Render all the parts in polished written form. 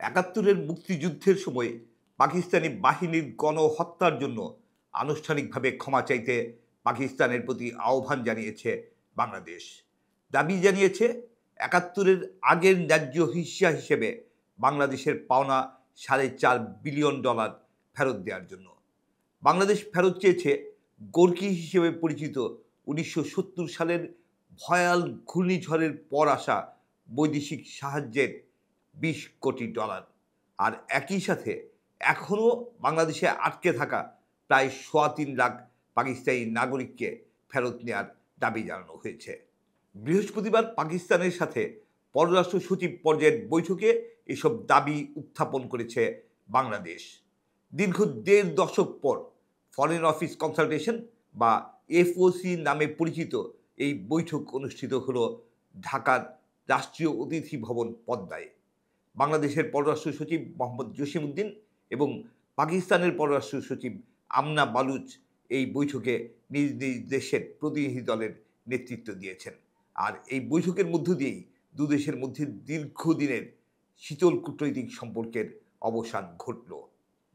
একাত্তরের মুক্তিযুদ্ধের সময় পাকিস্তানি বাহিনীর গণহত্যার জন্য আনুষ্ঠানিকভাবে ক্ষমা চাইতে পাকিস্তানের প্রতি আহ্বান জানিয়েছে বাংলাদেশ। দাবি জানিয়েছে একাত্তরের আগের ন্যায্য হিস্যা হিসেবে বাংলাদেশের পাওনা $4.5 বিলিয়ন ফেরত দেওয়ার জন্য। বাংলাদেশ ফেরত চেয়েছে গোর্কি হিসেবে পরিচিত 1970 সালের ভয়াল ঘূর্ণিঝড়ের পর আসা বৈদেশিক সাহায্যের $20 কোটি। আর একই সাথে এখনও বাংলাদেশে আটকে থাকা প্রায় 3.25 লাখ পাকিস্তানি নাগরিককে ফেরত নেওয়ার দাবি জানানো হয়েছে। বৃহস্পতিবার পাকিস্তানের সাথে পররাষ্ট্র সচিব পর্যায়ের বৈঠকে এসব দাবি উত্থাপন করেছে বাংলাদেশ। দীর্ঘ 1.5 দশক পর ফরেন অফিস কনসালটেশন বা এফওসি নামে পরিচিত এই বৈঠক অনুষ্ঠিত হলো ঢাকার রাষ্ট্রীয় অতিথি ভবন পদ্মায়। বাংলাদেশের পররাষ্ট্র সচিব মোহাম্মদ জসিমউদ্দিন এবং পাকিস্তানের পররাষ্ট্র সচিব আমনা বালুচ এই বৈঠকে নিজ নিজ দেশের প্রতিনিধি দলের নেতৃত্ব দিয়েছেন। আর এই বৈঠকের মধ্য দিয়েই দুদেশের মধ্যে দীর্ঘদিনের শীতল কূটনৈতিক সম্পর্কের অবসান ঘটল।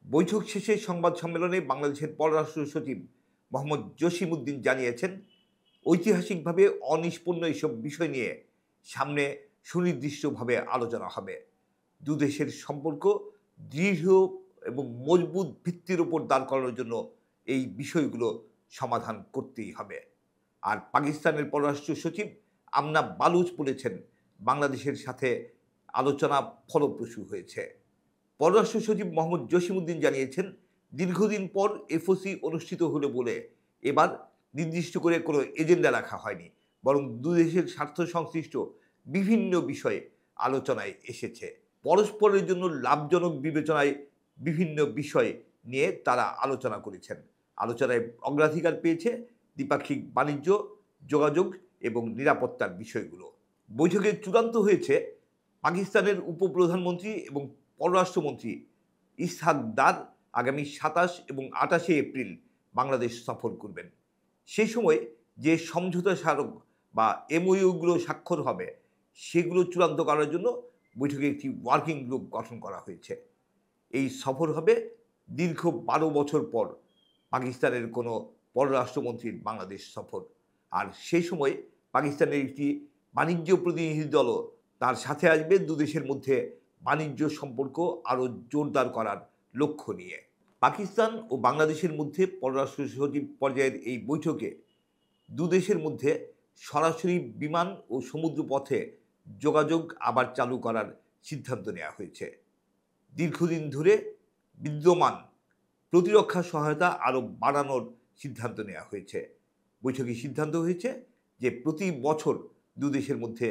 বৈঠক শেষে সংবাদ সম্মেলনে বাংলাদেশের পররাষ্ট্র সচিব মোহাম্মদ জসিমউদ্দিন জানিয়েছেন, ঐতিহাসিকভাবে অনিষ্পন্ন এসব বিষয় নিয়ে সামনে সুনির্দিষ্টভাবে আলোচনা হবে। দুদেশের সম্পর্ক দৃঢ় এবং মজবুত ভিত্তির উপর দাঁড় করানোর জন্য এই বিষয়গুলো সমাধান করতেই হবে। আর পাকিস্তানের পররাষ্ট্র সচিব আমনা বালুচ বলেছেন, বাংলাদেশের সাথে আলোচনা ফলপ্রসূ হয়েছে। পররাষ্ট্র সচিব মোহাম্মদ জসিমউদ্দিন জানিয়েছেন, দীর্ঘদিন পর এফওসি অনুষ্ঠিত হলো বলে এবার নির্দিষ্ট করে কোনো এজেন্ডা রাখা হয়নি, বরং দুদেশের স্বার্থ সংশ্লিষ্ট বিভিন্ন বিষয়ে আলোচনায় এসেছে। পরস্পরের জন্য লাভজনক বিবেচনায় বিভিন্ন বিষয় নিয়ে তারা আলোচনা করেছেন। আলোচনায় অগ্রাধিকার পেয়েছে দ্বিপাক্ষিক বাণিজ্য, যোগাযোগ এবং নিরাপত্তার বিষয়গুলো। বৈঠকে চূড়ান্ত হয়েছে পাকিস্তানের উপপ্রধানমন্ত্রী এবং পররাষ্ট্রমন্ত্রী ইসহাক দার আগামী 27 এবং 28 এপ্রিল বাংলাদেশ সফর করবেন। সেই সময় যে সমঝোতা স্মারক বা এমওইউগুলো স্বাক্ষর হবে সেগুলো চূড়ান্ত করার জন্য বৈঠকে একটি ওয়ার্কিং গ্রুপ গঠন করা হয়েছে। এই সফর হবে দীর্ঘ 12 বছর পর পাকিস্তানের কোনো পররাষ্ট্রমন্ত্রীর বাংলাদেশ সফর। আর সেই সময় পাকিস্তানের একটি বাণিজ্য প্রতিনিধি দলও তার সাথে আসবে দুদেশের মধ্যে বাণিজ্য সম্পর্ক আরও জোরদার করার লক্ষ্য নিয়ে। পাকিস্তান ও বাংলাদেশের মধ্যে পররাষ্ট্র সচিব পর্যায়ের এই বৈঠকে দুদেশের মধ্যে সরাসরি বিমান ও সমুদ্রপথে যোগাযোগ আবার চালু করার সিদ্ধান্ত নেওয়া হয়েছে। দীর্ঘদিন ধরে বিদ্যমান প্রতিরক্ষা সহায়তা আরও বাড়ানোর সিদ্ধান্ত নেওয়া হয়েছে। বৈঠকে সিদ্ধান্ত হয়েছে যে প্রতি বছর দুদেশের মধ্যে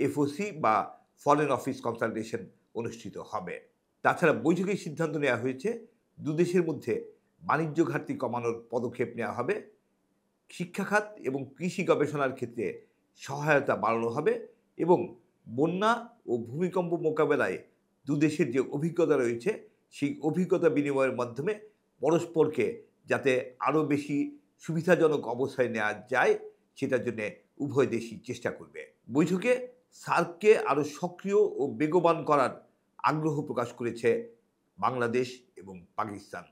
এফওসি বা ফরেন অফিস কনসালটেশন অনুষ্ঠিত হবে। তাছাড়া বৈঠকে সিদ্ধান্ত নেওয়া হয়েছে দুদেশের মধ্যে বাণিজ্য ঘাটতি কমানোর পদক্ষেপ নেওয়া হবে, শিক্ষা খাত এবং কৃষি গবেষণার ক্ষেত্রে সহায়তা বাড়ানো হবে এবং বন্যা ও ভূমিকম্প মোকাবেলায় দুদেশের যে অভিজ্ঞতা রয়েছে সেই অভিজ্ঞতা বিনিময়ের মাধ্যমে পরস্পরকে যাতে আরও বেশি সুবিধাজনক অবস্থায় নেওয়া যায় সেটার জন্য উভয় দেশই চেষ্টা করবে। বৈঠকে সার্ককে আরও সক্রিয় ও বেগবান করার আগ্রহ প্রকাশ করেছে বাংলাদেশ এবং পাকিস্তান।